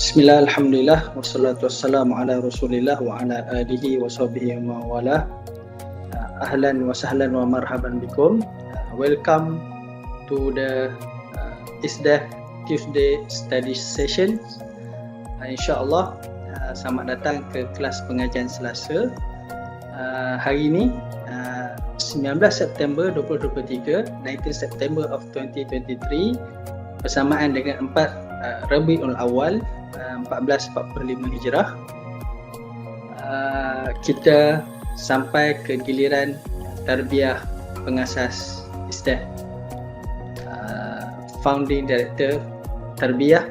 Bismillah, alhamdulillah, wassalatu wassalamu ala rasulillah wa ala alihi wa sahbihi wa mawalah. Ahlan wa sahlan wa marhaban bikum. Welcome to the ISDEF Tuesday study session. InsyaAllah, selamat datang ke kelas pengajian Selasa. Hari ini 19 September 2023, 19 September of 2023, bersamaan dengan 4 Rabiul Awal 1445 Hijrah. Kita sampai ke giliran tarbiyah pengasas ISDEF, Founding Director Tarbiyah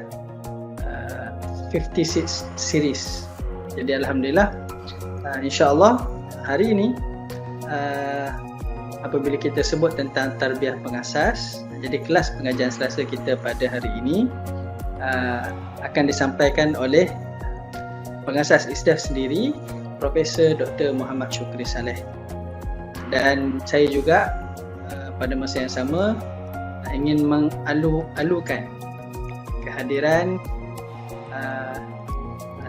56 series. Jadi alhamdulillah, insyaAllah hari ini apabila kita sebut tentang tarbiyah pengasas, jadi kelas pengajian Selasa kita pada hari ini akan disampaikan oleh pengasas ISDEF sendiri, Profesor Dr. Muhammad Syukri Saleh. Dan saya juga pada masa yang sama ingin mengalu-alukan kehadiran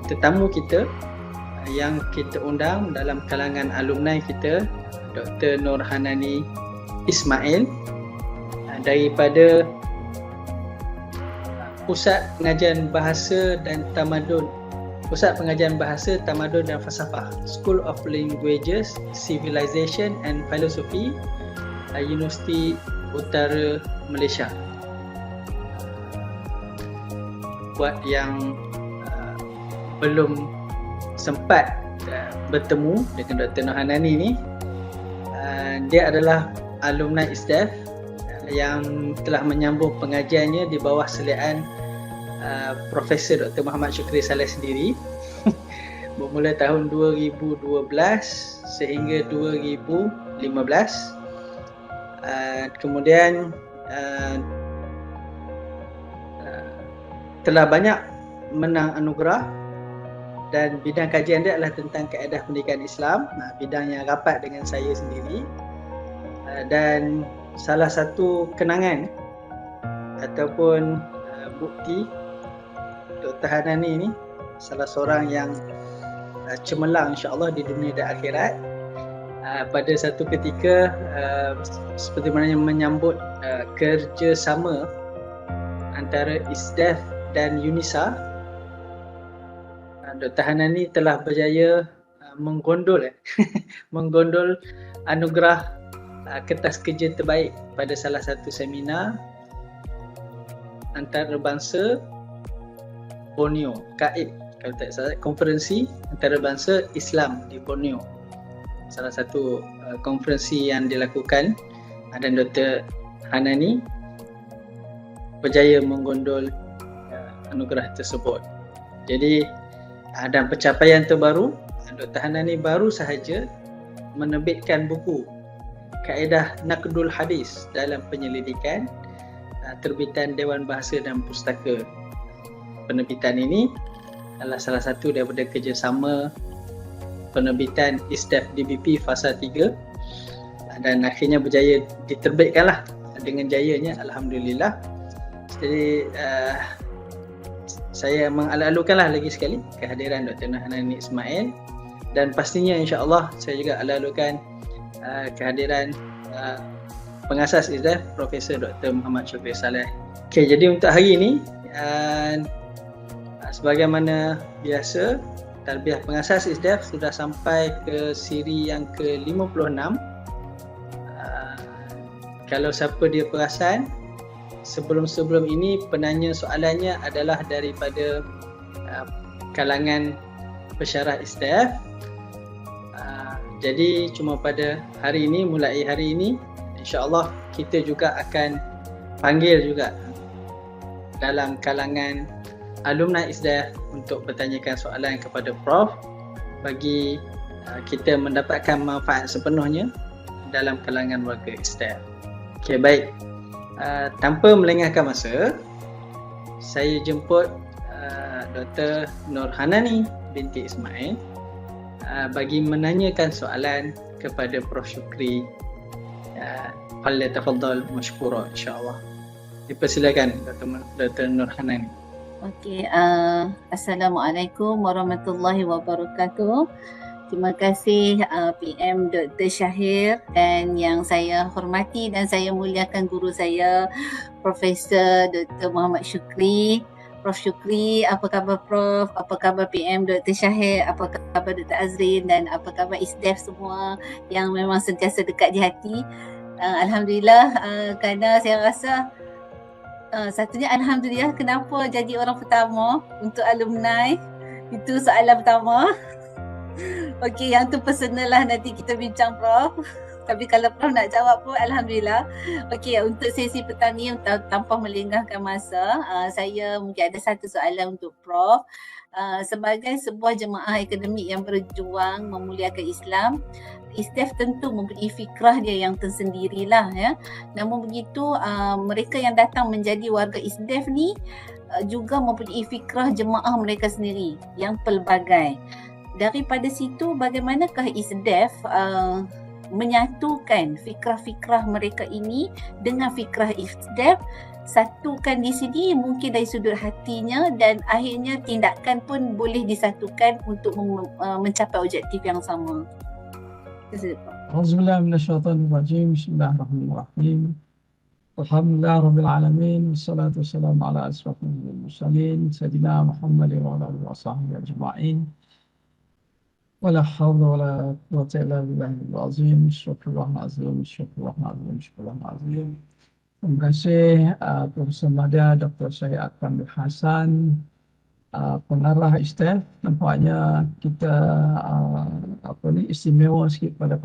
tetamu kita yang kita undang dalam kalangan alumni kita, Dr. Nur Hanani Ismail daripada Pusat Pengajian Bahasa dan Tamadun, Pusat Pengajian Bahasa, Tamadun dan Falsafah, School of Languages, Civilization and Philosophy, Universiti Utara Malaysia. Buat yang belum sempat bertemu dengan Dr. Nur Hanani ni, dia adalah alumni ISDEF yang telah menyambung pengajiannya di bawah seliaan Profesor Dr. Muhammad Syukri Saleh sendiri bermula tahun 2012 sehingga 2015. Kemudian telah banyak menang anugerah, dan bidang kajian dia adalah tentang kaedah pendidikan Islam, bidang yang rapat dengan saya sendiri. Dan salah satu kenangan ataupun bukti Dr. Hanani ini salah seorang yang cemerlang insya-Allah di dunia dan akhirat. Pada satu ketika seperti mana menyambut kerjasama antara ISDEF dan UNISA, Dr. Hanani telah berjaya menggondol anugerah kertas kerja terbaik pada salah satu seminar antarabangsa Borneo, KAIB kalau tak salah, konferensi antarabangsa Islam di Borneo, salah satu konferensi yang dilakukan, dan Dr. Hanani berjaya menggondol anugerah tersebut. Jadi dan pencapaian terbaru, Dr. Hanani baru sahaja menerbitkan buku Kaedah Naqdul Hadis dalam Penyelidikan, terbitan Dewan Bahasa dan Pustaka. Penerbitan ini adalah salah satu daripada kerjasama penerbitan ISDEF DBP Fasa 3, dan akhirnya berjaya diterbitkanlah dengan jayanya, alhamdulillah. Jadi saya mengalu-alukanlah lagi sekali kehadiran Dr. Nur Hanani Ismail, dan pastinya insya-Allah saya juga alu-alukan kehadiran pengasas ISDEF Profesor Dr. Muhammad Syukri Saleh. Okey, jadi untuk hari ini sebagaimana biasa, tarbiyah pengasas ISDEF sudah sampai ke siri yang ke-56. Kalau siapa dia perasan, sebelum ini penanya soalannya adalah daripada kalangan pensyarah ISDEF. Jadi cuma pada hari ini, mulai hari ini, insya-Allah kita juga akan panggil juga dalam kalangan alumni ISDEF untuk bertanyakan soalan kepada Prof bagi kita mendapatkan manfaat sepenuhnya dalam kalangan warga ISDEF. Okey, baik. Tanpa melengahkan masa, saya jemput Dr. Nur Hanani binti Ismail bagi menanyakan soalan kepada Prof Syukri. Falyatafaddal mashkura insya-Allah. Dipersilakan Dr. Nur Hanani. Okey, Assalamualaikum warahmatullahi wabarakatuh. Terima kasih PM Dr. Syahir dan yang saya hormati dan saya muliakan guru saya Profesor Dr. Muhammad Syukri. Prof Syukri, apa khabar Prof? Apa khabar PM Dr. Syahir? Apa khabar Dr. Azrin dan apa khabar ISDEF semua yang memang sentiasa dekat di hati? Alhamdulillah, kerana saya rasa satunya Alhamdulillah kenapa jadi orang pertama untuk alumni. Itu soalan pertama. Okey, yang tu personal lah, nanti kita bincang Prof. Tapi kalau Prof nak jawab pun Alhamdulillah. Okey, untuk sesi petang ni tanpa melengahkan masa, saya mungkin ada satu soalan untuk Prof. Sebagai sebuah jemaah akademik yang berjuang memuliakan Islam, ISDEF tentu mempunyai fikrah dia yang tersendirilah ya. Namun begitu mereka yang datang menjadi warga ISDEF ni juga mempunyai fikrah jemaah mereka sendiri yang pelbagai. Daripada situ bagaimanakah ISDEF menyatukan fikrah-fikrah mereka ini dengan fikrah ISDEF, satukan di sini mungkin dari sudut hatinya dan akhirnya tindakan pun boleh disatukan untuk mencapai objektif yang sama. أعوذ بالله من الشيطان الرجيم بسم الله الرحمن الرحيم الحمد لله رب العالمين والصلاة والسلام على أشرف المرسلين سيدنا محمد وعلى آله وصحبه أجمعين ولا حول ولا قوة إلا بالله العظيم شكر الله العظيم شكر الله العظيم شكر الله العظيم. Terima kasih Profesor Mada Dr. Syed Akram bin Hassan, pengarah ISDEF. Nampaknya kita istimewa sikit pada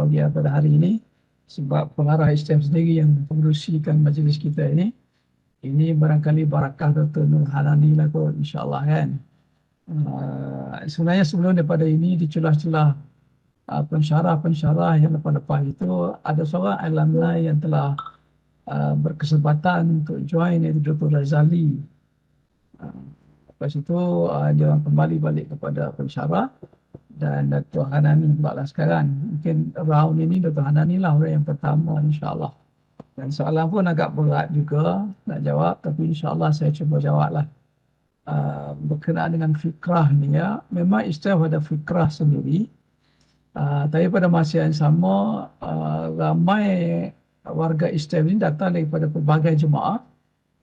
hari ini sebab pengarah ISDEF sendiri yang mengurusikan majlis kita ini. Ini barangkali barakah Dr. Nur Hanani lah kot, insyaAllah kan. Sebenarnya sebelum daripada ini di celah-celah pensyarah-pensyarah yang lepas-lepas itu ada seorang alumni yang telah berkesempatan untuk join, iaitu Dr. Razali. Lepas itu dia kembali balik kepada pensyarah dan Dr. Hanani pula lah sekarang. Mungkin round ini Dr. Hanani lah orang yang pertama insyaAllah. Dan soalan pun agak berat juga nak jawab, tapi insyaAllah saya cuba jawab lah. Berkenaan dengan fikrah ni ya, memang ISDEF ada fikrah sendiri. Tapi pada masa yang sama ramai warga ISDEF ini datang daripada pelbagai jemaah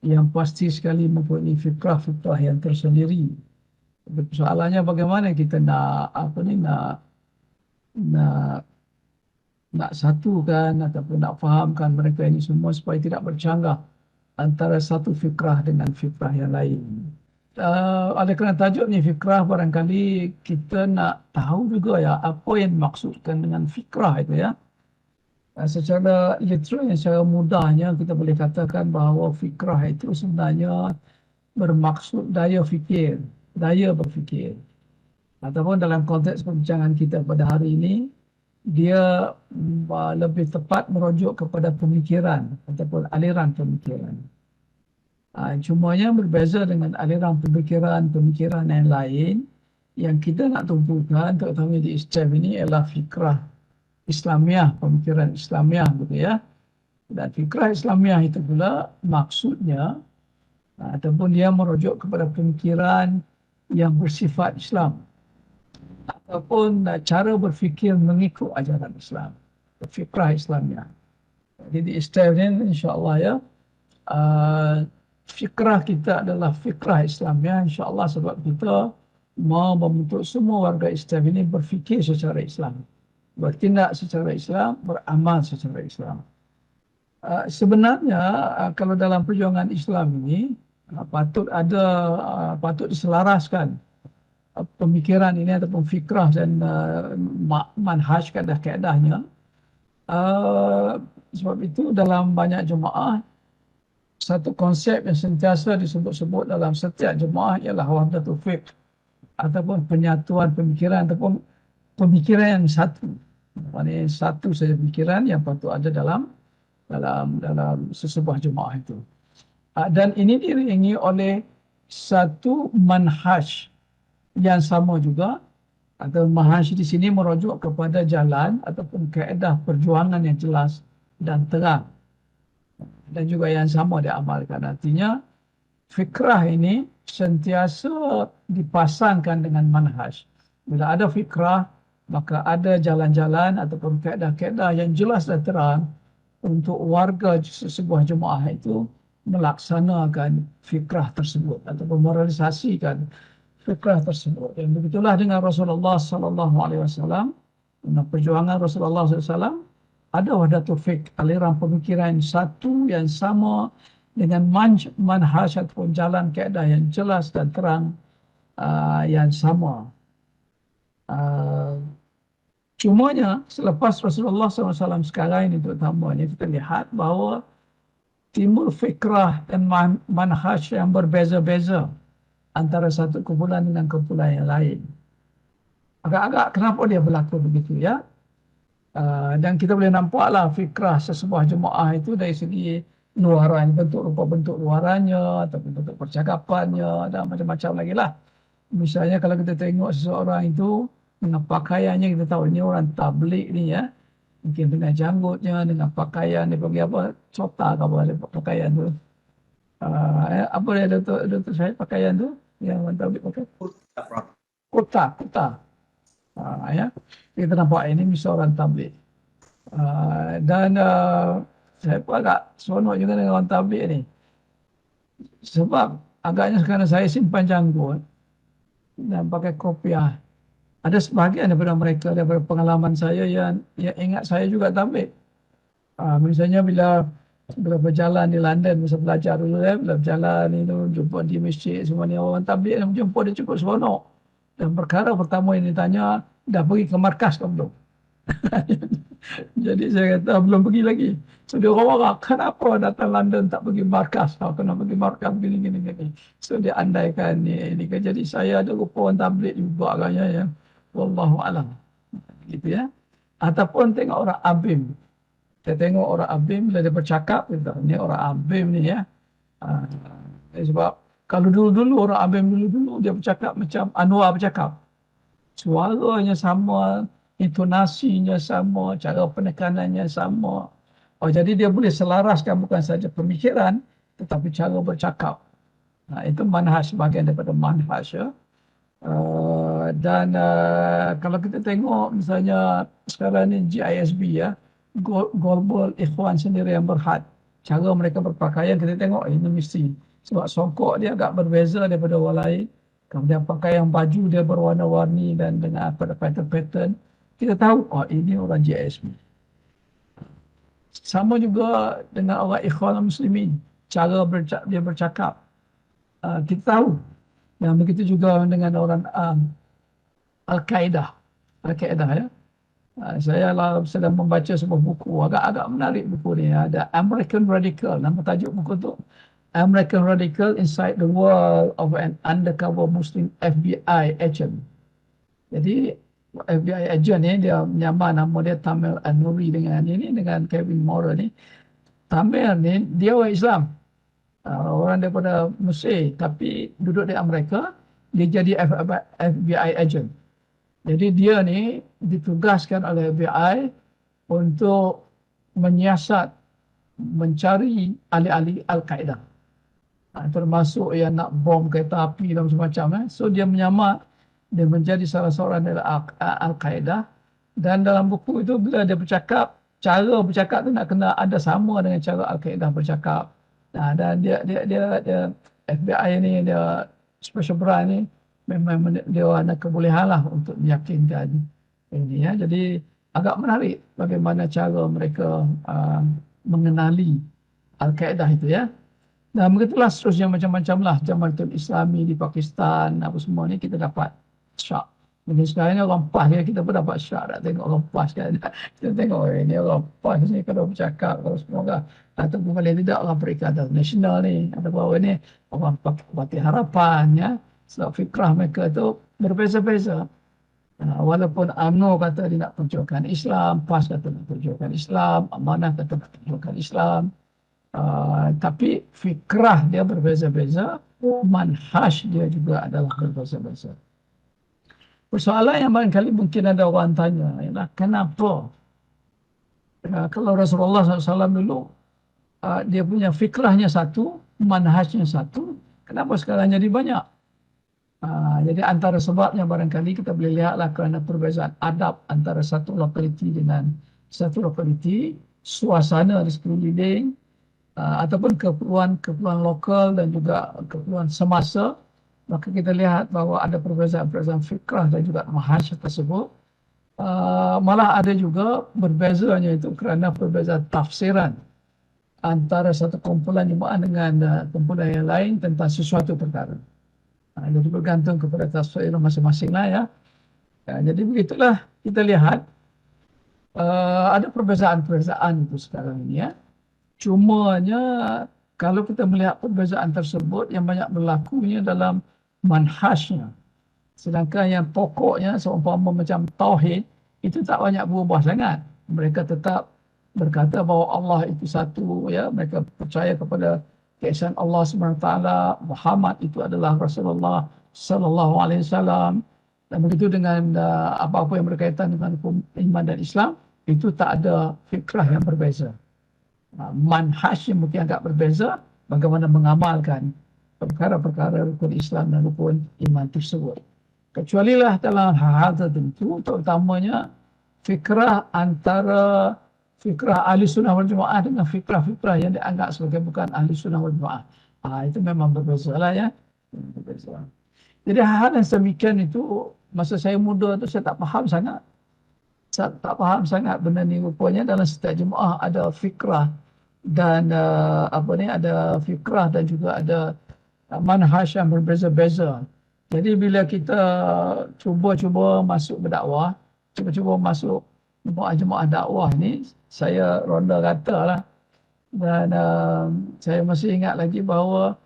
yang pasti sekali mempunyai fikrah-fikrah yang tersendiri. Soalannya bagaimana kita nak nak satukan ataupun nak fahamkan mereka ini semua supaya tidak bercanggah antara satu fikrah dengan fikrah yang lain. Oleh kerana tajuknya fikrah, barangkali kita nak tahu juga ya apa yang dimaksudkan dengan fikrah itu ya. Secara literal, secara mudahnya kita boleh katakan bahawa fikrah itu sebenarnya bermaksud daya fikir, daya berfikir. Ataupun dalam konteks perbincangan kita pada hari ini, dia lebih tepat merujuk kepada pemikiran ataupun aliran pemikiran. Cumanya berbeza dengan aliran pemikiran yang lain yang kita nak tumpukan, terutama di ISDEF ini ialah fikrah Islamiah, pemikiran Islamiah gitu ya. Dan fikrah Islamiah itu pula maksudnya ataupun dia merujuk kepada pemikiran yang bersifat Islam ataupun cara berfikir mengikut ajaran Islam, fikrah Islamiah. Jadi di ISDEF ini insya-Allah ya, fikrah kita adalah fikrah Islamiah insya-Allah, sebab kita mau membentuk semua warga ISDEF ini berfikir secara Islam, bertindak secara Islam, beramal secara Islam. Sebenarnya kalau dalam perjuangan Islam ini patut diselaraskan pemikiran ini ataupun fikrah dan manhaj kaedah-kaedahnya. Sebab itu dalam banyak jemaah satu konsep yang sentiasa disebut-sebut dalam setiap jemaah ialah wahdatul fiqh ataupun penyatuan pemikiran ataupun pemikiran yang satu. Maksudnya satu saja pemikiran yang patut ada dalam sesebuah jemaah itu. Dan ini diiringi oleh satu manhaj yang sama juga, atau manhaj di sini merujuk kepada jalan ataupun kaedah perjuangan yang jelas dan terang dan juga yang sama diamalkan. Artinya fikrah ini sentiasa dipasangkan dengan manhaj. Bila ada fikrah, maka ada jalan-jalan ataupun kaedah-kaedah yang jelas dan terang untuk warga sebuah jemaah itu melaksanakan fikrah tersebut ataupun merealisasikan fikrah tersebut. Dan begitulah dengan Rasulullah sallallahu alaihi wasallam. Perjuangan Rasulullah sallallahu alaihi wasallam ada wahdatul fiqh, aliran pemikiran satu yang sama dengan manhaj ataupun jalan kaedah yang jelas dan terang yang sama. Cumanya selepas Rasulullah SAW sekarang ini terutamanya kita lihat bahawa timbul fikrah dan manhaj yang berbeza-beza antara satu kumpulan dengan kumpulan yang lain. Agak-agak kenapa dia berlaku begitu ya? Dan kita boleh nampaklah fikrah sesebuah jemaah itu dari segi luaran, bentuk luarannya atau bentuk percakapannya dan macam-macam lagi lah. Misalnya kalau kita tengok seseorang itu dengan pakaiannya, kita tahu ini orang tabligh ni ya. Mungkin dengan janggutnya, dengan pakaian dia panggil apa, cota ke apa dia pakaian tu. Apa dia Dr. Syahid pakaian tu yang orang tabligh pakai? Kota. Ya. Kita nampak ini mesti orang tabligh. Dan saya pun agak seronok juga dengan orang tabligh ni. Sebab agaknya sekarang saya simpan janggut dan pakai kopiah. Ada sebahagian daripada mereka, daripada pengalaman saya yang ingat saya juga tabligh. Misalnya bila berjalan di London, masa belajar dulu bila berjalan itu, jumpa di masjid, semua ni orang tabligh, jumpa dia cukup seronok. Dan perkara pertama yang ditanya, dah pergi ke markas ke belum? Jadi saya kata, belum pergi lagi. So dia orang-orang, kenapa datang London tak pergi markas? Kena pergi markas begini. So dia andaikan ni. Jadi saya ada rupa orang tabligh juga agaknya ya. Wallahu alam. Gitu ya. Ataupun tengok orang abim. Kita tengok orang abim bila dia bercakap, kita ni orang abim ni ya. Sebab kalau dulu-dulu orang abim dulu dia bercakap macam Anwar bercakap. Suaranya sama, intonasinya sama, cara penekanannya sama. Jadi dia boleh selaraskan bukan saja pemikiran tetapi cara bercakap. Itu manhaj, bahagian daripada manhaj ya. Dan kalau kita tengok misalnya sekarang ni GISB ya, Global Ikhwan Sendirian Berhad, cara mereka berpakaian kita tengok ini mesti sebab songkok dia agak berbeza daripada orang lain. Kemudian pakaian baju dia berwarna-warni dan dengan pada pattern-pattern, kita tahu ini orang GISB. Sama juga dengan orang Ikhwan Muslimin, cara dia bercakap kita tahu. Dan begitu juga dengan orang Al-Qaeda ya. Saya sedang membaca sebuah buku, agak-agak menarik buku ni. Ada American Radical, nama tajuk buku tu. American Radical Inside the World of an Undercover Muslim FBI Agent. Jadi FBI agent ni dia menyamar nama dia Tamir An-Nuri dengan Kevin Moore ni. Tamir ni dia orang Islam. Orang daripada Mesir tapi duduk di Amerika, dia jadi FBI agent. Jadi dia ni ditugaskan oleh FBI untuk menyiasat, mencari ahli-ahli Al-Qaeda. Termasuk yang nak bom kereta api dan macam-macam. So dia menyamar, dia menjadi salah seorang dari Al-Qaeda. Dan dalam buku itu bila dia bercakap, cara bercakap tu nak kena ada sama dengan cara Al-Qaeda bercakap. Dan dia FBI ni, dia special branch ni memang dia ada kebolehan lah untuk meyakinkan ini ya. Jadi agak menarik bagaimana cara mereka mengenali Al-Qaeda itu ya. Dan begitulah seterusnya macam-macam lah. Jamatul Islami di Pakistan, apa semua ni kita dapat syak. Mungkin sekarang ni orang PAS ya, kita pun dapat syak nak tengok orang PAS kan. Kita tengok ini orang PAS ni kalau bercakap, kalau semoga. Ataupun paling tidak orang Perikatan Nasional ni. Ataupun ni orang Parti Harapan ya. Sebab fikrah mereka tu berbeza-beza. Walaupun UMNO kata dia nak perjuangkan Islam, PAS kata nak perjuangkan Islam, Amanah kata nak perjuangkan Islam. Tapi fikrah dia berbeza-beza, manhaj dia juga adalah berbeza-beza. Persoalan yang barangkali mungkin ada orang tanya ialah kenapa kalau Rasulullah SAW dulu dia punya fikrahnya satu, manhajnya satu, Kenapa sekarang jadi banyak? Jadi antara sebabnya barangkali kita boleh lihatlah kerana perbezaan adab antara satu lokaliti dengan satu lokaliti, suasana di sekeliling, ataupun keperluan lokal dan juga keperluan semasa, maka kita lihat bahawa ada perbezaan-perbezaan fikrah dan juga mahasiswa tersebut. Malah ada juga berbezanya itu kerana perbezaan tafsiran antara satu kumpulan jemaah dengan kumpulan yang lain tentang sesuatu perkara. Jadi bergantung kepada tafsir masing-masing lah ya. Jadi begitulah kita lihat ada perbezaan-perbezaan itu sekarang ini ya. Cumanya kalau kita melihat perbezaan tersebut yang banyak berlakunya dalam manhajnya. Sedangkan yang pokoknya seumpama macam tauhid itu tak banyak berubah sangat. Mereka tetap berkata bahawa Allah itu satu ya, mereka percaya kepada keesaan Allah SWT, Muhammad itu adalah Rasulullah sallallahu alaihi wasallam, dan begitu dengan apa-apa yang berkaitan dengan iman dan Islam itu tak ada fikrah yang berbeza. Manhaj yang mungkin agak berbeza bagaimana mengamalkan perkara-perkara rukun Islam dan rukun iman tersebut. Kecuali lah dalam hal-hal tertentu, terutamanya fikrah antara fikrah ahli sunnah wal jemaah dengan fikrah-fikrah yang dianggap sebagai bukan ahli sunnah wal jemaah. Itu memang berbeza lah ya. Berbeza. Jadi hal-hal yang semikian itu, masa saya muda tu saya tak faham sangat. Saya tak faham sangat benda ni, rupanya dalam setiap jemaah ada fikrah dan ada fikrah dan juga ada manhaj yang berbeza-beza. Jadi bila kita cuba-cuba masuk berdakwah, cuba-cuba masuk jemaah dakwah ni, saya ronda kata lah. Dan saya masih ingat lagi bahawa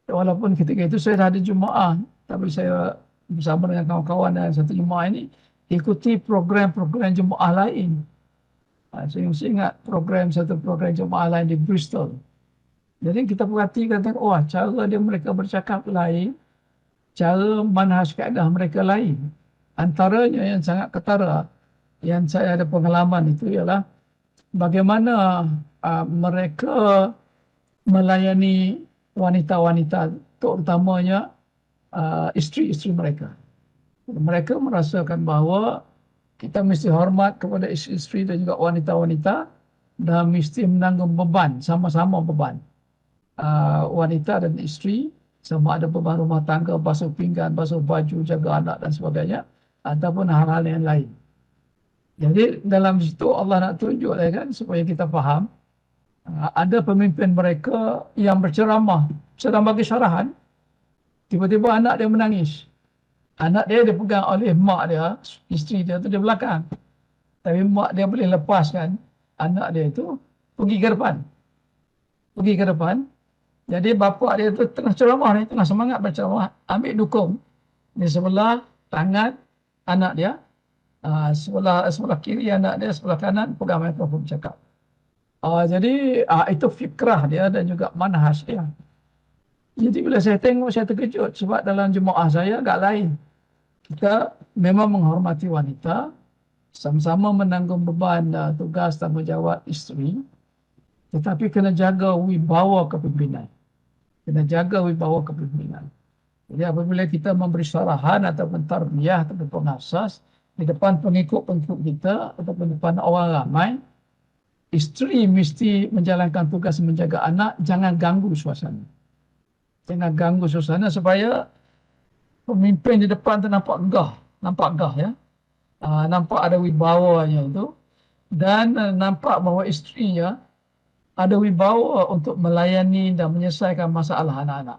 walaupun ketika itu saya dah ada jemaah, tapi saya bersama dengan kawan-kawan dan satu jemaah ini ikuti program-program jemaah lain. Saya masih ingat satu program jemaah lain di Bristol. Jadi kita perhatikan, cara dia mereka bercakap lain, cara manhaj kaedah mereka lain. Antaranya yang sangat ketara, yang saya ada pengalaman itu ialah bagaimana mereka melayani wanita-wanita, terutamanya isteri-isteri mereka. Mereka merasakan bahawa kita mesti hormat kepada isteri dan juga wanita-wanita dan mesti menanggung beban, sama-sama beban. Wanita dan isteri sama ada beban rumah tangga, basuh pinggan, basuh baju, jaga anak dan sebagainya, ataupun hal-hal yang lain. Jadi dalam situ Allah nak tunjuk kan supaya kita faham, ada pemimpin mereka yang berceramah, sedang bagi syarahan, tiba-tiba anak dia menangis. Anak dia dipegang oleh mak dia, isteri dia tu di belakang. Tapi mak dia boleh lepaskan anak dia itu pergi ke depan. Pergi ke depan. Jadi bapa dia tu tengah ceramah ni, tengah semangat berceramah, ambil dukung di sebelah tangan anak dia. Sebelah kiri anak dia, sebelah kanan pegang mikrofon bercakap. Jadi itu fikrah dia dan juga manhaj dia. Jadi bila saya tengok, saya terkejut sebab dalam jemaah saya agak lain. Kita memang menghormati wanita, sama-sama menanggung beban tugas tanggungjawab isteri, tetapi kena jaga wibawa kepimpinan. Kena jaga wibawa kepimpinan. Jadi apabila kita memberi syarahan ataupun tarbiyah ataupun pengasas di depan pengikut-pengikut kita ataupun di depan orang ramai, isteri mesti menjalankan tugas menjaga anak, jangan ganggu suasana. Jangan ganggu suasana supaya pemimpin di depan tu nampak gah ya. Nampak ada wibawanya itu, dan nampak bahawa isterinya ada wibawa untuk melayani dan menyelesaikan masalah anak-anak.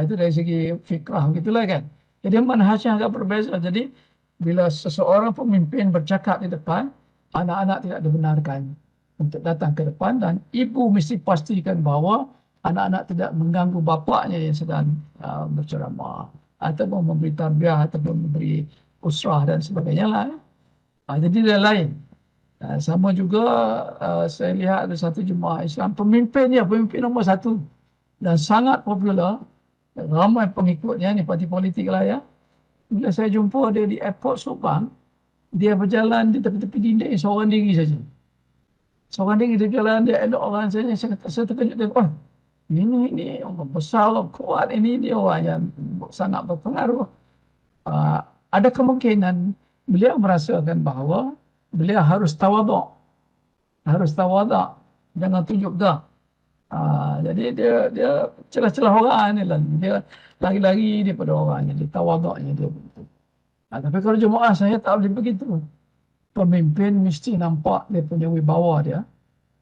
Itu dari segi fikrah gitulah kan. Jadi manhajnya agak berbeza. Jadi bila seseorang pemimpin bercakap di depan, anak-anak tidak dibenarkan untuk datang ke depan, dan ibu mesti pastikan bahawa anak-anak tidak mengganggu bapaknya yang sedang berceramah ataupun memberi tarbiyah ataupun memberi usrah dan sebagainya lah. Jadi dia lain. Sama juga saya lihat ada satu jemaah Islam, pemimpin nombor satu dan sangat popular, ramai pengikutnya, ni parti politik lah ya. Bila saya jumpa dia di airport Subang, dia berjalan di tepi-tepi dinding seorang diri saja. Seorang diri dia jalan, dia elok orang saja. Saya terkejut, dia ini orang besar, orang kuat, ini dia orang yang sangat berpengaruh. Ada kemungkinan beliau merasakan bahawa beliau harus tawaduk. Harus tawaduk. Jangan tunjuk dah. Jadi dia celah-celah orang ni lah. Dia lari-lari daripada orang ni. Dia tawaduknya dia begitu. Tapi kalau jemaah saya tak boleh begitu. Pemimpin mesti nampak dia punya wibawa dia.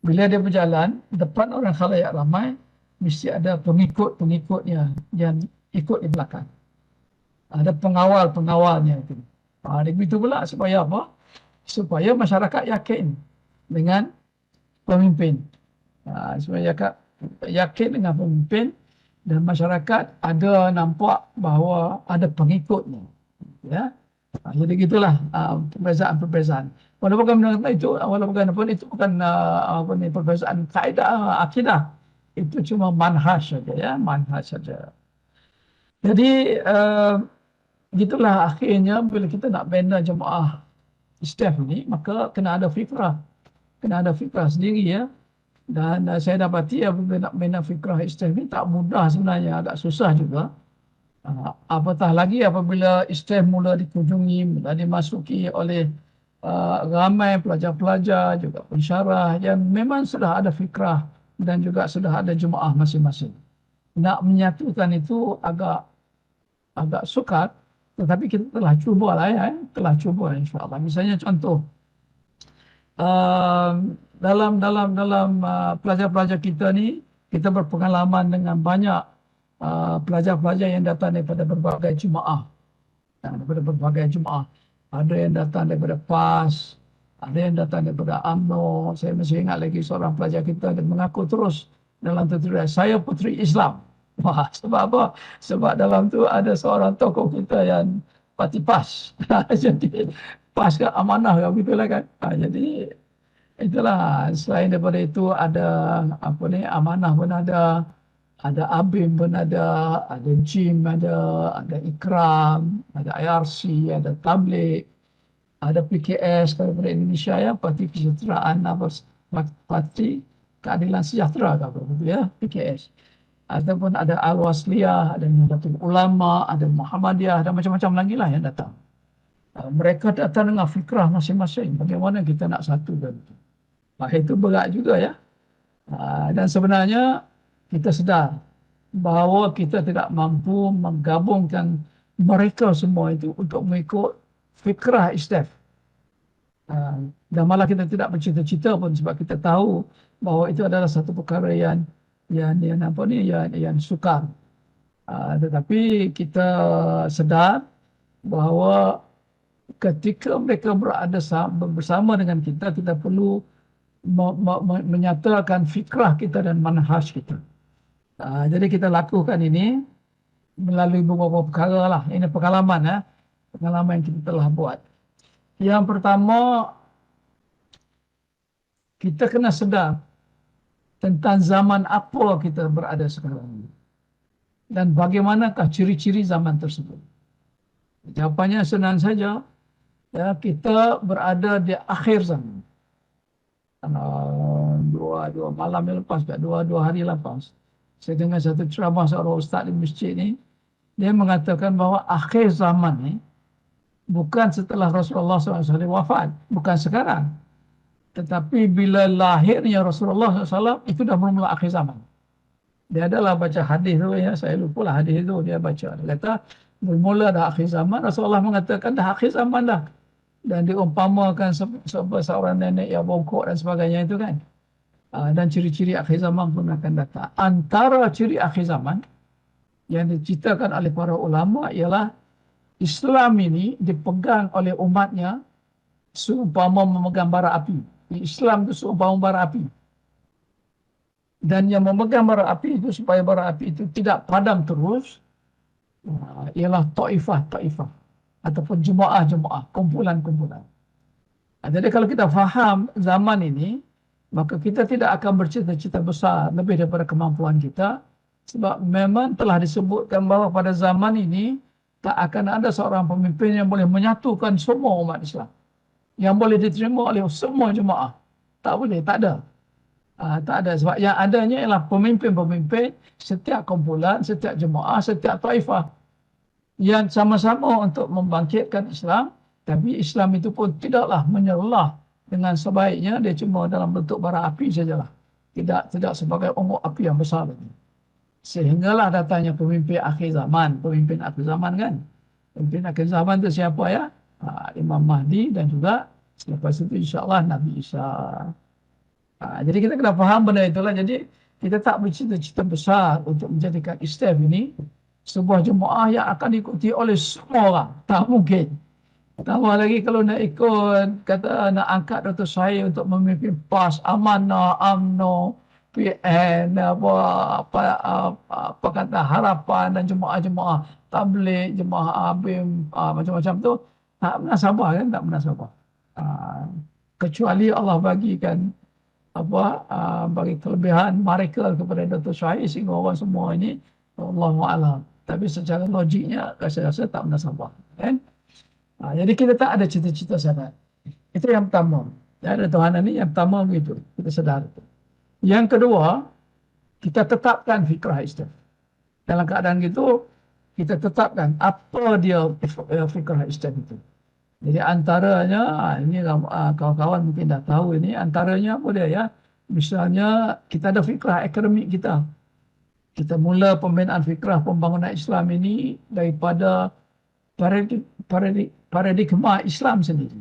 Bila dia berjalan, depan orang khalayak ramai, mesti ada pengikut-pengikutnya yang ikut di belakang. Ada pengawal-pengawalnya itu. Begitu pula supaya apa? Supaya masyarakat yakin dengan pemimpin. Supaya yakin dengan pemimpin dan masyarakat ada nampak bahawa ada pengikutnya. Ya. Jadi gitulah perbezaan-perbezaan. Walaupun itu bukan perbezaan kaedah akidah. Itu cuma manhaj saja, ya, manhaj saja. Jadi gitulah akhirnya bila kita nak bina jemaah ISTEF ni, maka kena ada fikrah. Kena ada fikrah sendiri, ya. Dan saya dapati apabila nak bina fikrah ISTEF ni tak mudah sebenarnya, agak susah juga. Apatah lagi apabila ISTEF mula dikunjungi, mula dimasuki oleh ramai pelajar-pelajar, juga pensyarah yang memang sudah ada fikrah dan juga sudah ada jemaah masing-masing. Nak menyatukan itu agak sukar, tetapi kita telah cuba lah, ya. Telah cuba, insyaAllah. Misalnya contoh, dalam pelajar-pelajar kita ni, kita berpengalaman dengan banyak pelajar-pelajar yang datang daripada berbagai jemaah. Ada yang datang daripada PAS, ada yang datang daripada UMNO. Saya masih ingat lagi seorang pelajar kita yang mengaku terus dalam tuturan, saya puteri Islam. Sebab apa? Sebab dalam tu ada seorang tokoh kita yang parti PAS. Jadi PAS ke amanah ke begitulah kan. Jadi itulah, selain daripada itu ada amanah pun ada ABIM pun ada JIM ada IKRAM, ada IRC, ada Tabligh, ada PKS daripada Indonesia, ya, Parti Kesejahteraan Parti Keadilan Sejahtera apa begitu, ya, PKS. Ataupun ada Al-Wasliyah, ada Nahdlatul Ulama, ada Muhammadiyah, ada macam-macam lagi lah yang datang. Mereka datang dengan fikrah masing-masing. Bagaimana kita nak satukan itu? Itu berat juga, ya. Dan sebenarnya kita sedar bahawa kita tidak mampu menggabungkan mereka semua itu untuk mengikut fikrah ISTEF. Dan malah kita tidak bercita-cita pun sebab kita tahu bahawa itu adalah satu perkara yang sukar. Tetapi kita sedar bahawa ketika mereka berada bersama dengan kita, kita perlu menyatakan fikrah kita dan manhaj kita. Jadi kita lakukan ini melalui beberapa perkara lah. Ini pengalaman, ya. Pengalaman yang kita telah buat. Yang pertama, kita kena sedar tentang zaman apa kita berada sekarang ini. Dan bagaimanakah ciri-ciri zaman tersebut. Jawapannya senang saja. Ya, kita berada di akhir zaman. Dua malam yang lepas, dua hari lepas, saya dengar satu ceramah seorang ustaz di masjid ni, dia mengatakan bahawa akhir zaman ni bukan setelah Rasulullah SAW wafat, bukan sekarang, tetapi bila lahirnya Rasulullah SAW, itu dah bermula akhir zaman. Dia adalah baca hadis tu, ya, saya lupa lah hadis itu dia baca. Dia kata bermula dah akhir zaman. Rasulullah mengatakan dah akhir zaman dah. Dan diumpamakan seorang nenek yang bongkok dan sebagainya itu kan. Dan ciri-ciri akhir zaman pun akan datang. Antara ciri akhir zaman yang diceritakan oleh para ulama ialah Islam ini dipegang oleh umatnya seumpama memegang bara api. Islam itu seumpama bara api. Dan yang memegang bara api itu supaya bara api itu tidak padam terus ialah ta'ifah ataupun jemaah-jemaah, kumpulan-kumpulan. Jadi kalau kita faham zaman ini, maka kita tidak akan bercita-cita besar lebih daripada kemampuan kita, sebab memang telah disebutkan bahawa pada zaman ini tak akan ada seorang pemimpin yang boleh menyatukan semua umat Islam, yang boleh diterima oleh semua jemaah. Tak boleh, tak ada. Tak ada. Sebab yang adanya ialah pemimpin-pemimpin setiap kumpulan, setiap jemaah, setiap taifah yang sama-sama untuk membangkitkan Islam. Tapi Islam itu pun tidaklah menyerlah dengan sebaiknya, dia cuma dalam bentuk bara api sajalah. Tidak sebagai unggun api yang besar lagi. Sehinggalah datangnya pemimpin akhir zaman. Pemimpin akhir zaman kan. Pemimpin akhir zaman itu siapa ya? Imam Mahdi dan juga selepas itu insyaAllah Nabi Isa. Jadi kita kena faham benda itulah. Jadi kita tak bercita-cita besar untuk menjadikan ISTEF ini sebuah jemaah yang akan diikuti oleh semua orang. Tak mungkin. Tambah lagi kalau nak ikut, kata nak angkat Dr. Syahir untuk memimpin PAS, Amanah, UMNO, PN, apa kata harapan dan jemaah-jemaah tabligh, jemaah ABIM, macam-macam tu, tak munasabah kan, tak munasabah. Kecuali Allah bagikan bagi kelebihan mereka kepada Dr. Syahir sehingga orang semua ini Allahu a'lam. Tapi secara logiknya rasa-rasa tak munasabah kan. Jadi kita tak ada cita-cita sangat. Itu yang pertama. Ada Tuhan ini yang pertama begitu. Kita sedar. Yang kedua, kita tetapkan fikrah ISTEF. Dalam keadaan gitu, kita tetapkan apa dia fikrah ISTEF itu. Jadi antaranya, ini kawan-kawan mungkin dah tahu ini, antaranya apa dia ya. Misalnya kita ada fikrah akademik kita. Kita mula pembinaan fikrah pembangunan Islam ini daripada paradigma Islam sendiri.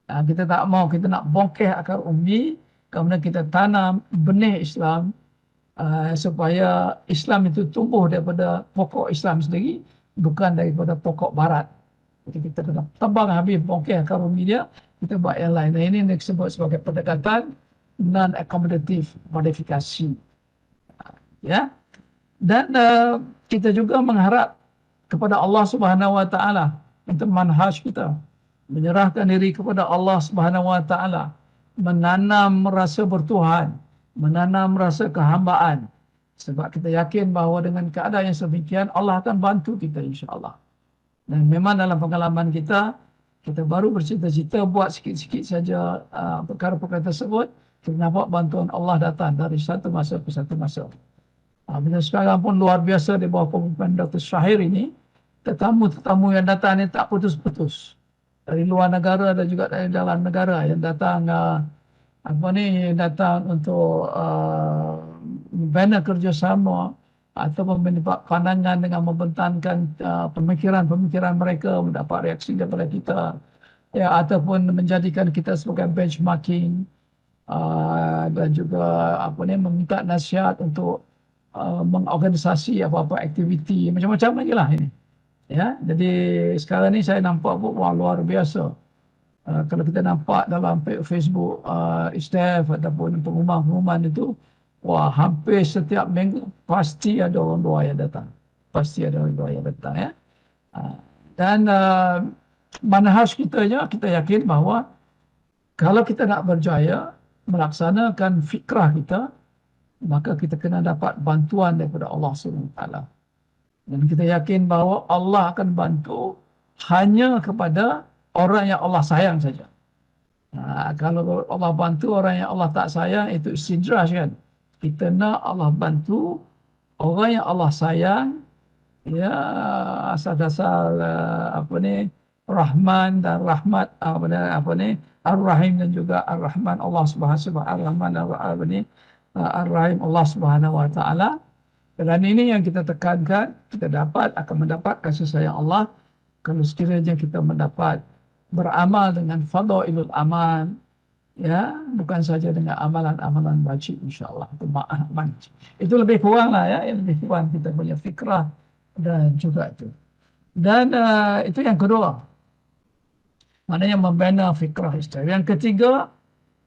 Kita tak mau, kita nak bongkeh akar umbi, kemudian kita tanam benih Islam supaya Islam itu tumbuh daripada pokok Islam sendiri, bukan daripada pokok Barat. Jadi kita kena tebang habis bongkeh akar umbi dia, kita buat yang lain. Nah, ini disebut sebagai pendekatan non-accommodative modifikasi. Ya. Dan kita juga mengharap kepada Allah Subhanahu Wa Taala untuk manhaj kita, menyerahkan diri kepada Allah Subhanahu Wa Taala, menanam rasa bertuhan, menanam rasa kehambaan. Sebab kita yakin bahawa dengan keadaan yang sedemikian Allah akan bantu kita insya-Allah. Dan memang dalam pengalaman kita baru bercita-cita buat sikit-sikit saja perkara-perkara tersebut, kita nampak bantuan Allah datang dari satu masa ke satu masa. Bila sekarang pun luar biasa di bawah pemimpinan Dr. Syahir ini, tetamu-tetamu yang datang ini tak putus-putus. Dari luar negara dan juga dari dalam negara yang datang datang untuk membina kerjasama atau membina pandangan dengan membentangkan pemikiran-pemikiran mereka, mendapat reaksi daripada kita, ya, ataupun menjadikan kita sebagai benchmarking dan juga meminta nasihat untuk mengorganisasi apa-apa aktiviti macam-macam lagi lah ini. Ya, jadi sekarang ni saya nampak wah luar biasa. Kalau kita nampak dalam Facebook ISTEF ataupun pengumuman-pengumuman itu, wah hampir setiap minggu pasti ada orang luar yang datang. Pasti ada orang luar yang datang ya. Dan manhaj kita yakin bahawa kalau kita nak berjaya melaksanakan fikrah kita, maka kita kena dapat bantuan daripada Allah SWT. Dan kita yakin bahawa Allah akan bantu hanya kepada orang yang Allah sayang saja. Kalau Allah bantu orang yang Allah tak sayang, itu istidraj kan. Kita nak Allah bantu orang yang Allah sayang, ya, asal-asal Rahman dan Rahmat, Ar-Rahim dan juga Ar-Rahman Allah Subhanahu wa Ar-Rahman Ar-Rahim Allah Subhanahu wa Taala. Dan ini yang kita tekankan, kita akan mendapat kasih sayang Allah kalau sekiranya kita mendapat beramal dengan fadailul amal, ya, bukan saja dengan amalan-amalan wajib insya-Allah. Itu lebih kurang lah ya, lebih kurang kita punya fikrah dan juga itu. Dan itu yang kedua. Maknanya membina fikrah ISTEF. Yang ketiga,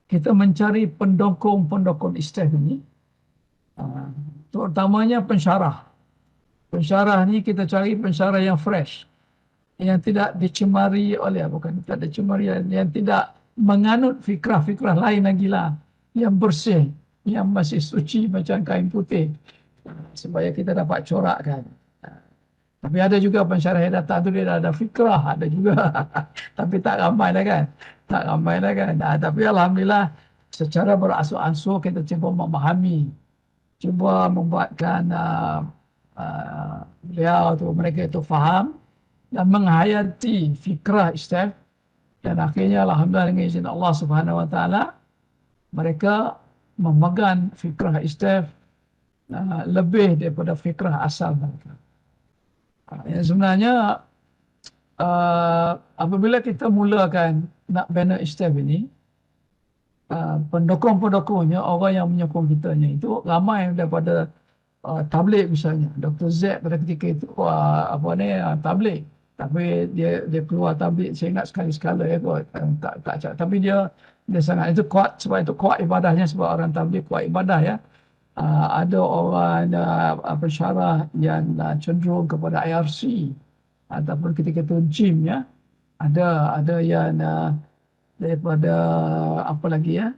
kita mencari pendukung-pendukung ISTEF ini. Terutamanya pensyarah. Pensyarah ni kita cari pensyarah yang fresh, yang tidak dicemari oleh yang tidak menganut fikrah-fikrah lain lagi lah, yang bersih, yang masih suci macam kain putih, supaya kita dapat corakkan. Tapi ada juga pensyarah yang datang tu dia dah ada fikrah, ada juga. Tapi tak ramai lah kan. Tapi Alhamdulillah secara beransur-ansur kita cuba memahami, cuba membuatkan beliau tu, mereka itu faham dan menghayati fikrah Islam, dan akhirnya alhamdulillah dengan izin Allah Subhanahu Wa Taala mereka memegang fikrah Islam lebih daripada fikrah asal mereka. Yang sebenarnya apabila kita mulakan nak bina Islam ini, pendukung-pendukungnya, orang yang menyokong kitanya itu ramai daripada tabligh misalnya. Dr. Z pada ketika itu tabligh, tapi dia keluar tabligh, saya ingat sekali-sekala ya kot, tak tapi dia sangat itu kuat, sebab itu kuat ibadahnya, sebab orang tabligh kuat ibadah ya. Ada orang pensyarah yang cenderung kepada IRC ataupun ketika itu gym ya. Ada yang daripada apa lagi ya.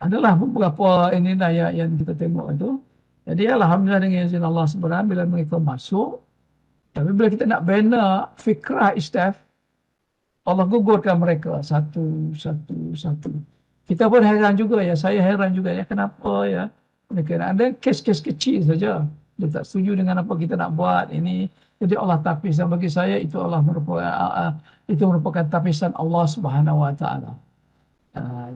Adalah beberapa inilah yang kita tengok itu. Jadi alhamdulillah dengan izin Allah Subhanahu bila mereka masuk, tapi bila kita nak bina fikrah Islam, Allah gugurkan mereka satu. Kita pun heran juga ya, saya heran juga ya, kenapa ya mereka ada kes-kes kecil saja. Dia tak setuju dengan apa kita nak buat ini. Jadi Allah tapis, dan bagi saya itu merupakan tapisan Allah Subhanahu Wa Taala.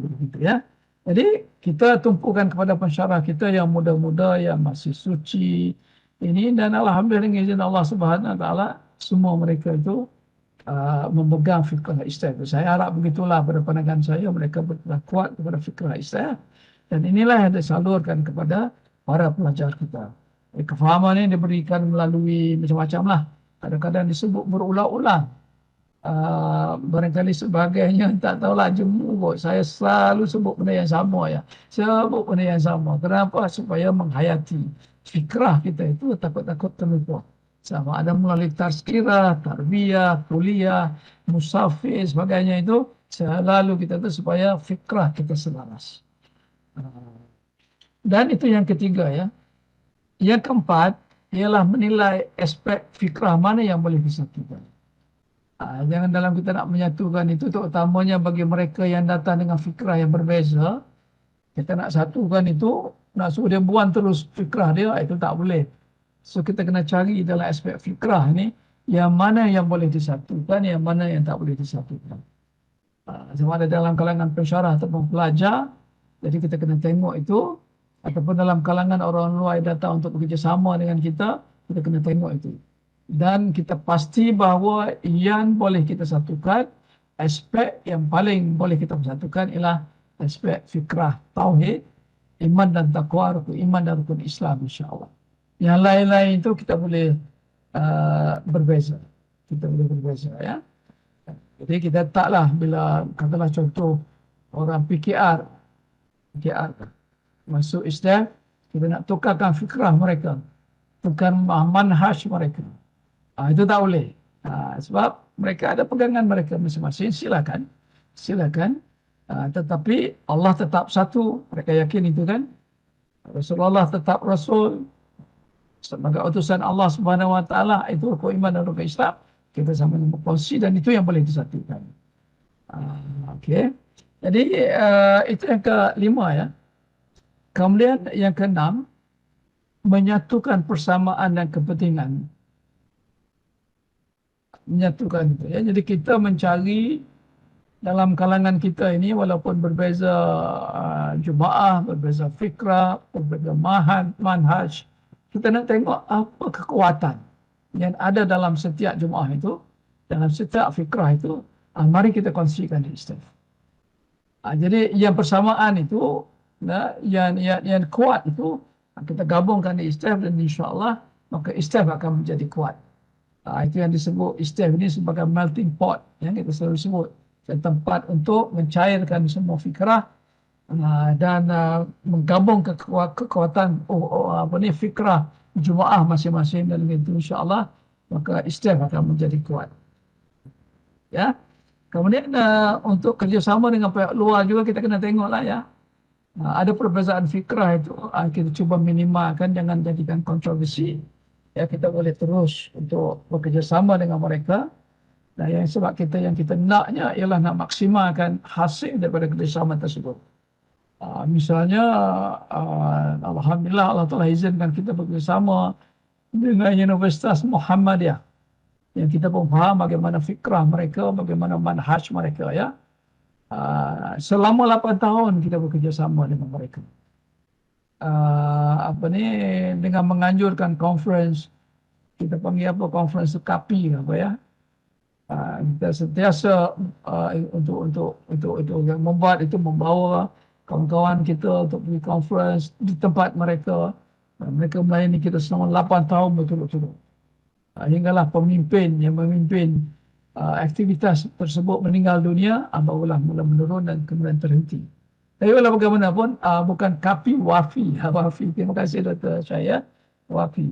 Begitu ya. Jadi kita tumpukan kepada pensyarah kita yang muda-muda, yang masih suci ini, dan alhamdulillah dengan izin Allah Subhanahu Wa Taala semua mereka itu memegang fikrah Islam. Saya harap begitulah pada pandangan saya, mereka betul kuat kepada fikrah Islam. Dan inilah yang disalurkan kepada para pelajar kita. Kefahaman ini diberikan melalui macam-macam lah. Kadang-kadang disebut berulang-ulang. Barangkali sebagainya, tak tahulah jemu. Saya selalu sebut benda yang sama ya. Sebut benda yang sama. Kenapa? Supaya menghayati fikrah kita itu takut-takut terlupa. Sama ada melalui tazkirah, tarbiyah, kuliah, musafir, sebagainya itu. Selalu kita itu supaya fikrah kita selaras. Dan itu yang ketiga ya. Yang keempat ialah menilai aspek fikrah mana yang boleh disatukan. Jangan dalam kita nak menyatukan itu, terutamanya bagi mereka yang datang dengan fikrah yang berbeza, kita nak satukan itu, nak suruh dia buang terus fikrah dia, itu tak boleh. So kita kena cari dalam aspek fikrah ni, yang mana yang boleh disatukan, yang mana yang tak boleh disatukan. Sama ada dalam kalangan pensyarah ataupun pelajar, jadi kita kena tengok itu, ataupun dalam kalangan orang luar yang datang untuk bekerjasama dengan kita kena tengok itu. Dan kita pasti bahawa yang boleh kita satukan, aspek yang paling boleh kita satukan ialah aspek fikrah tauhid, iman dan taqwa, rukun iman dan rukun Islam insya-Allah. Yang lain-lain itu kita boleh berbeza. Kita boleh berbeza ya. Jadi kita taklah bila katalah contoh orang PKR masuk Islam, kita nak tukarkan fikrah mereka, tukar manhaj mereka. Itu tak boleh. Sebab mereka ada pegangan mereka masing-masing, silakan. Tetapi Allah tetap satu, mereka yakin itu kan. Rasulullah tetap Rasul, sebagai utusan Allah Subhanahu Wa Taala, itu rukun iman dan rukun Islam. Kita sama-sama berkongsi dan itu yang boleh disatukan. Okey. Jadi itu yang kelima ya. Kemudian yang keenam, menyatukan persamaan dan kepentingan. Menyatukan itu ya. Jadi kita mencari dalam kalangan kita ini, walaupun berbeza jemaah, berbeza fikrah, berbeza manhaj, kita nak tengok apa kekuatan yang ada dalam setiap jemaah itu, dalam setiap fikrah itu. Mari kita kongsikan di Islam. Jadi yang persamaan itu, yang kuat itu kita gabungkan di Islam, dan insya-Allah maka Islam akan menjadi kuat. Itu yang disebut Islam ini sebagai melting pot, yang kita selalu sebut, tempat untuk mencairkan semua fikrah dan menggabung kekuatan fikrah jemaah masing-masing, dan begitu insya-Allah maka Islam akan menjadi kuat. Ya. Kemudian untuk kerjasama dengan pihak luar juga kita kena tengoklah ya. Ada perbezaan fikrah itu, kita cuba minimalkan, jangan jadikan kontroversi. Ya, kita boleh terus untuk bekerjasama dengan mereka. Dan yang kita naknya ialah nak maksimalkan hasil daripada kerjasama tersebut. Misalnya, Alhamdulillah Allah telah izinkan kita bekerjasama dengan Universitas Muhammadiyah, yang kita pun faham bagaimana fikrah mereka, bagaimana manhaj mereka, ya. Selama 8 tahun kita bekerjasama dengan mereka. Dengan menganjurkan conference, kita panggil apa, conference KAPI apa ya. Kita sentiasa untuk membuat itu, membawa kawan-kawan kita untuk pergi conference di tempat mereka. Mereka melayani kita selama 8 tahun betul-betul. Hinggalah pemimpin yang memimpin aktivitas tersebut meninggal dunia, barulah mula menurun dan kemudian terhenti. Tapi walau bagaimanapun, bukan KAPI, WAFI. WAFI, terima kasih Dr. Syah. WAFI.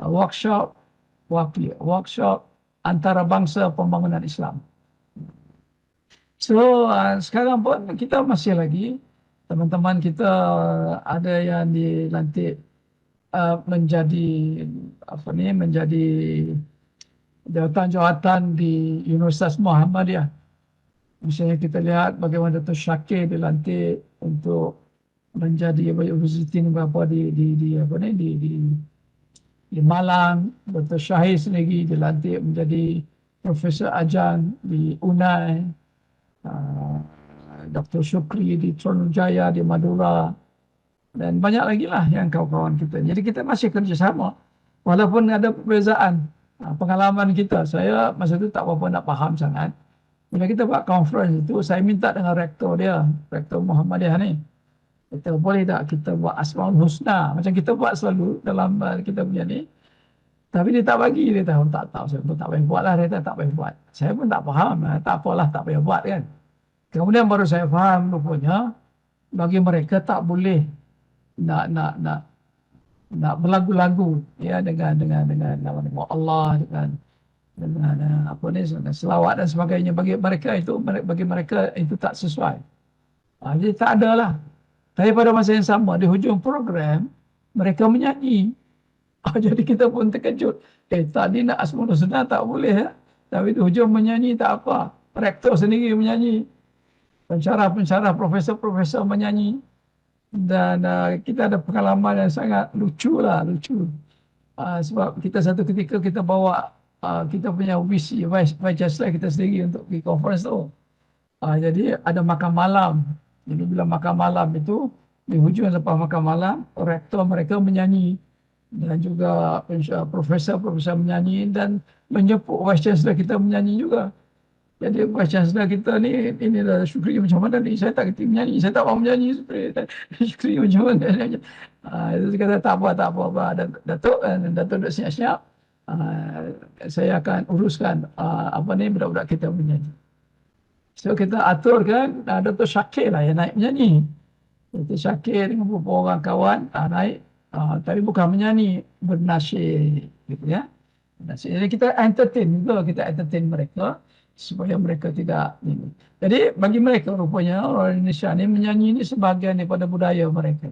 Workshop WAFI, workshop antarabangsa pembangunan Islam. So, sekarang pun kita masih lagi, teman-teman kita ada yang dilantik menjadi jawatan-jawatan di Universitas Muhammadiyah. Misalnya kita lihat bagaimana Dr. Syakir dilantik untuk menjadi visiting di Malang. Dr. Syahir sendiri dilantik menjadi Profesor Ajang di UNAI. Dr. Syukri di Tronujaya di Madura. Dan banyak lagi lah yang kawan-kawan kita. Jadi kita masih kerjasama. Walaupun ada perbezaan pengalaman kita. Saya masa itu tak apa-apa nak faham sangat. Bila kita buat conference itu, saya minta dengan rektor dia, rektor Muhammadiyah ni. Kita boleh tak kita buat Asmaul Husna. Macam kita buat selalu dalam kita punya ni. Tapi dia tak bagi, dia tahu tak tahu. Saya pun tak payah buat lah, dia tak payah buat. Saya pun tak faham, tak apalah, tak payah buat kan. Kemudian baru saya faham rupanya, bagi mereka tak boleh nak berlagu-lagu ya dengan nama Allah, dengan selawat dan sebagainya. Bagi mereka itu tak sesuai. Jadi tak ada lah. Tapi pada masa yang sama, di hujung program mereka menyanyi. Jadi kita pun terkejut. Tadi nak Asmaul Husna tak boleh ya. Tapi di hujung menyanyi tak apa. Rektor sendiri menyanyi. Pensyarah, profesor menyanyi. Dan kita ada pengalaman yang sangat lucu. Sebab kita satu ketika kita bawa kita punya VC, Vice Chancellor kita sendiri untuk pergi conference tu. Jadi ada makan malam. Jadi bila makan malam itu, di hujung lepas makan malam, rektor mereka menyanyi. Dan juga profesor menyanyi dan menyebut Vice Chancellor kita menyanyi juga. Jadi Vice Chancellor kita ni, ini dah Syukri macam mana ni, saya tak kerti menyanyi, saya tak mahu menyanyi Syukri macam mana. Dia kata tak apa. Datuk duk siap-siap, saya akan uruskan budak-budak kita menyanyi. So kita aturkan Dr. Syakir lah yang naik menyanyi. Dr. Syakir dengan beberapa orang kawan naik. Tapi bukan menyanyi, bernasyid gitu ya. Jadi kita entertain mereka supaya mereka tidak ini. Jadi bagi mereka rupanya orang Indonesia ni menyanyi ni sebahagian daripada budaya mereka.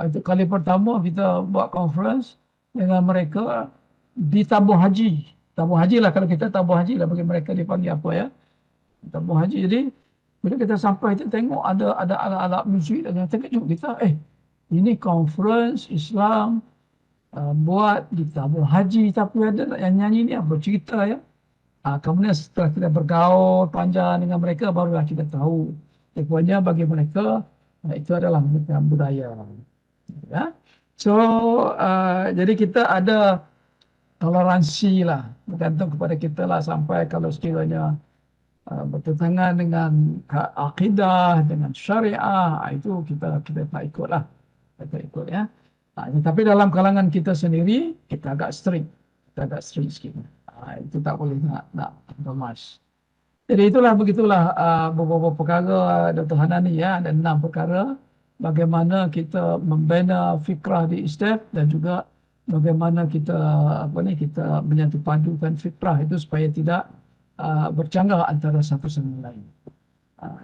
Itu kali pertama kita buat conference dengan mereka di tabung haji. Tabung haji lah, kalau kita tabung haji lah, bagi mereka dipanggil apa ya, tabung haji. Jadi bila kita sampai kita tengok ada alat-alat muzik dan terkejut kita, ini conference Islam buat di tabung haji, tapi ada yang nyanyi ni apa cerita ya. Kemudian setelah kita bergaul panjang dengan mereka, barulah kita tahu rupanya bagi mereka itu adalah budaya ya. So jadi kita ada toleransi lah, bergantung kepada kita lah, sampai kalau sekiranya bertentangan dengan akidah, dengan syariah, itu kita tak ikut lah. Kita ikut ya. Tapi dalam kalangan kita sendiri, kita agak strict sikit. Itu tak boleh nak kemas. Jadi begitulah beberapa perkara Dr. Hanani ya, ada 6 perkara bagaimana kita membina fikrah di ISTEF dan juga bagaimana kita menyatu padukan fikrah itu supaya tidak bercanggah antara satu sama lain.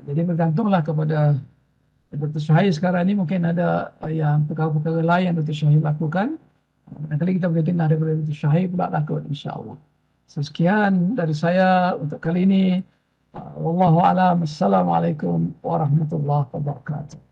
Jadi bergantunglah kepada Dr. Syahir sekarang ni, mungkin ada yang perkara-perkara lain yang Dr. Syahir lakukan. Nanti kita boleh dengar daripada Dr. Syahir pula lakukan, insya-Allah. Sekian dari saya untuk kali ini. Wallahu a'lam. Assalamualaikum warahmatullahi wabarakatuh.